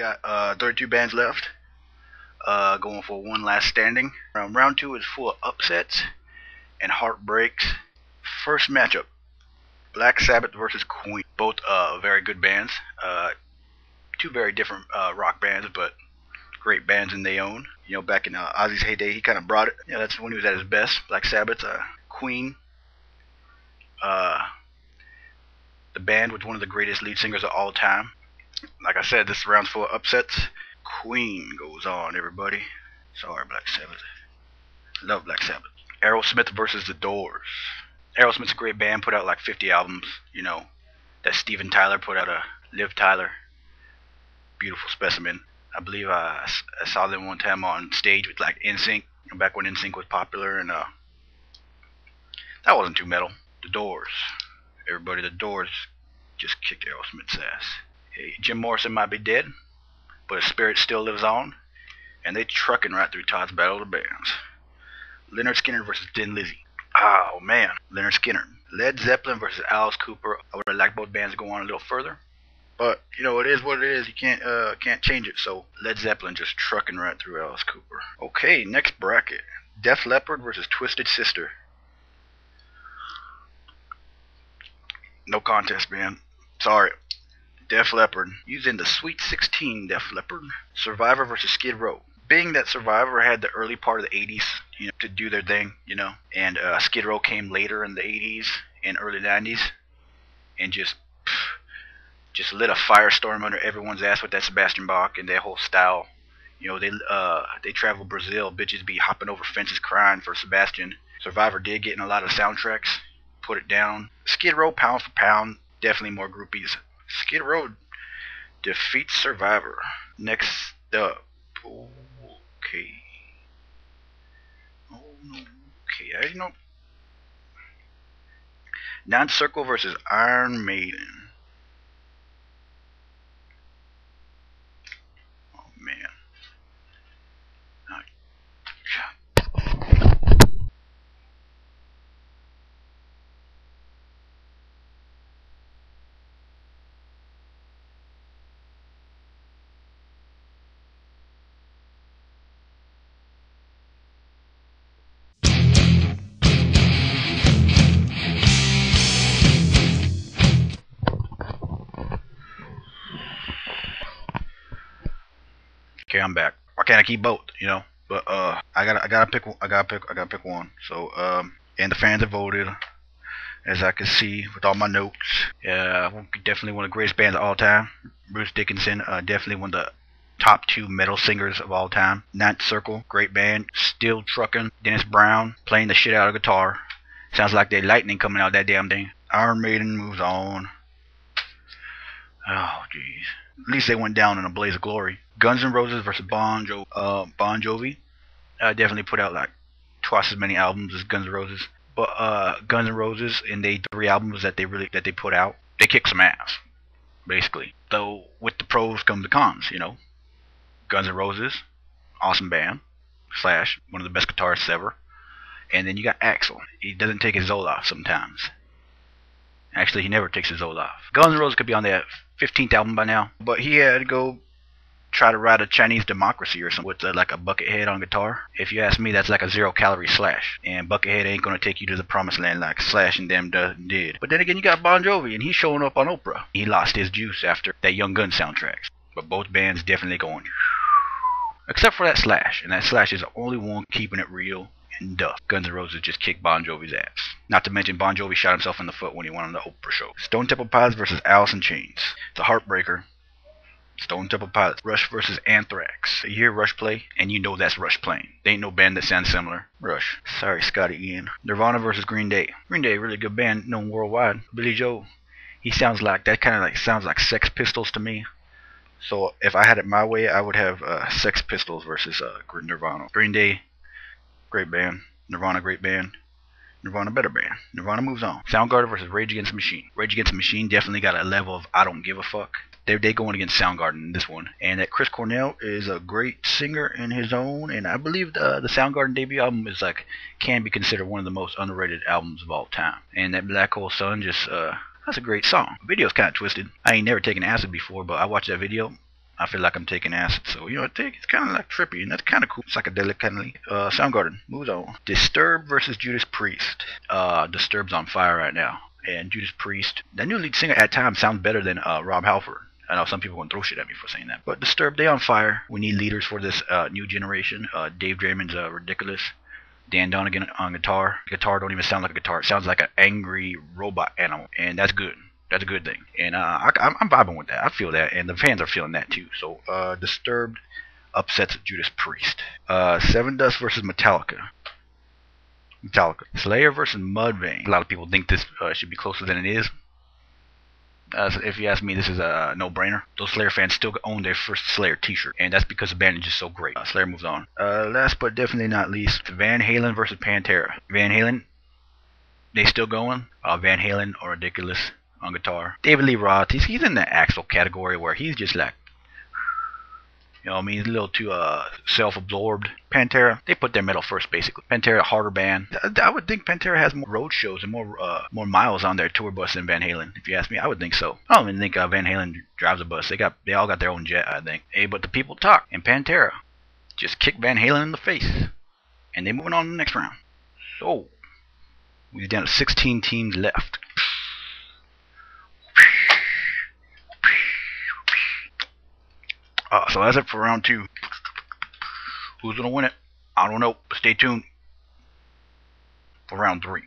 got 32 bands left. Going for one last standing. Round 2 is full of upsets and heartbreaks. First matchup, Black Sabbath versus Queen. Both very good bands. Two very different rock bands, but great bands in their own. You know, back in Ozzy's heyday, he kind of brought it. Yeah, that's when he was at his best. Black Sabbath, Queen. The band with one of the greatest lead singers of all time. Like I said, this round's full of upsets. Queen goes on, everybody. Sorry, Black Sabbath. Love Black Sabbath. Aerosmith versus The Doors. Aerosmith's a great band, put out like 50 albums, you know. That Steven Tyler put out, Liv Tyler. Beautiful specimen. I believe I saw them one time on stage with like NSYNC, back when NSYNC was popular, and that wasn't too metal. The Doors. Everybody, The Doors just kicked Aerosmith's ass. Hey, Jim Morrison might be dead, but his spirit still lives on, and they trucking right through Todd's Battle of the Bands. Lynyrd Skynyrd versus Thin Lizzy. Oh man, Lynyrd Skynyrd. Led Zeppelin versus Alice Cooper. I would have liked both bands to go on a little further, but you know, it is what it is. You can't change it. So Led Zeppelin just trucking right through Alice Cooper. Okay, next bracket: Def Leppard versus Twisted Sister. No contest, man. Sorry. Def Leppard. Using the Sweet 16 Def Leppard. Survivor versus Skid Row. Being that Survivor had the early part of the 80s, you know, to do their thing, you know, and Skid Row came later in the 80s and early 90s, and just lit a firestorm under everyone's ass with that Sebastian Bach and their whole style. You know, they travel Brazil, bitches be hopping over fences crying for Sebastian. Survivor did get in a lot of soundtracks, put it down. Skid Row, pound for pound, definitely more groupies. Skid Row defeats Survivor. Next up, okay. Oh no, okay. I didn't know. Ninth Circle versus Iron Maiden. Oh man. Okay, I'm back. Why can't I keep both? You know, but I gotta pick one. So and the fans have voted, as I can see with all my notes. Definitely one of the greatest bands of all time. Bruce Dickinson, definitely one of the top 2 metal singers of all time. Ninth Circle, great band, still trucking. Dennis Brown playing the shit out of guitar. Sounds like there's lightning coming out of that damn thing. Iron Maiden moves on. Oh jeez. At least they went down in a blaze of glory. Guns N' Roses versus Bon Jovi. Definitely put out like twice as many albums as Guns N' Roses. But Guns N' Roses, in they 3 albums that they put out, they kick some ass, basically. Though with the pros come the cons, you know. Guns N' Roses, awesome band, Slash, one of the best guitarists ever. And then you got Axl. He doesn't take his Zoloft sometimes. Actually, he never takes his Zoloft. Guns N' Roses could be on their 15th album by now, but he had to go try to write a Chinese Democracy or something with like a Buckethead on guitar. If you ask me, that's like a 0-calorie Slash, and Buckethead ain't gonna take you to the promised land like Slash and them did. But then again, you got Bon Jovi, and he's showing up on Oprah. He lost his juice after that Young Gun soundtracks, but both bands definitely going, except for that Slash, and that Slash is the only one keeping it real and duff. Guns N' Roses just kicked Bon Jovi's ass. Not to mention Bon Jovi shot himself in the foot when he went on the Oprah show. Stone Temple Pilots versus Alice in Chains. It's a heartbreaker. Stone Temple Pilots. Rush versus Anthrax. You hear Rush play, and you know that's Rush playing. There ain't no band that sounds similar. Rush. Sorry, Scotty Ian. Nirvana versus Green Day. Green Day, really good band, known worldwide. Billy Joe, he sounds like, that kind of like sounds like Sex Pistols to me. So if I had it my way, I would have Sex Pistols versus Nirvana. Green Day, great band. Nirvana, great band. Nirvana, better band. Nirvana moves on. Soundgarden versus Rage Against the Machine. Rage Against the Machine definitely got a level of I don't give a fuck. They going against Soundgarden in this one. And that Chris Cornell is a great singer in his own. And I believe the Soundgarden debut album is like, can be considered one of the most underrated albums of all time. And that Black Hole Sun just, that's a great song. The video's kind of twisted. I ain't never taken acid before, but I watched that video. I feel like I'm taking acid, so it's kind of like trippy, and that's kind of cool, psychedelic kind of. Soundgarden moves on. Disturbed versus Judas Priest. Disturbed's on fire right now, and Judas Priest, that new lead singer at times sounds better than Rob Halford. I know some people want to throw shit at me for saying that, but Disturbed, they on fire. We need leaders for this new generation. Dave Draymond's ridiculous. Dan Donegan on guitar. Guitar don't even sound like a guitar. It sounds like an angry robot animal, and that's good. That's a good thing, and I'm vibing with that. I feel that, and the fans are feeling that too. So, Disturbed upsets Judas Priest. Sevendust versus Metallica. Slayer versus Mudvayne. A lot of people think this should be closer than it is. So if you ask me, this is a no-brainer. Those Slayer fans still own their first Slayer t-shirt, and that's because the band is just so great. Slayer moves on. Last but definitely not least, Van Halen versus Pantera. Van Halen, they still going. Van Halen are ridiculous on guitar. David Lee Roth, he's in the Axl category where he's just like, you know what I mean? He's a little too self-absorbed. Pantera, they put their metal first, basically. Pantera, harder band. I would think Pantera has more road shows and more miles on their tour bus than Van Halen. If you ask me, I would think so. I don't even think Van Halen drives a bus. They all got their own jet, I think. Hey, but the people talk. And Pantera just kicked Van Halen in the face, and they're moving on to the next round. So we're down to 16 teams left. So that's it for round 2. Who's going to win it? I don't know. Stay tuned for round 3.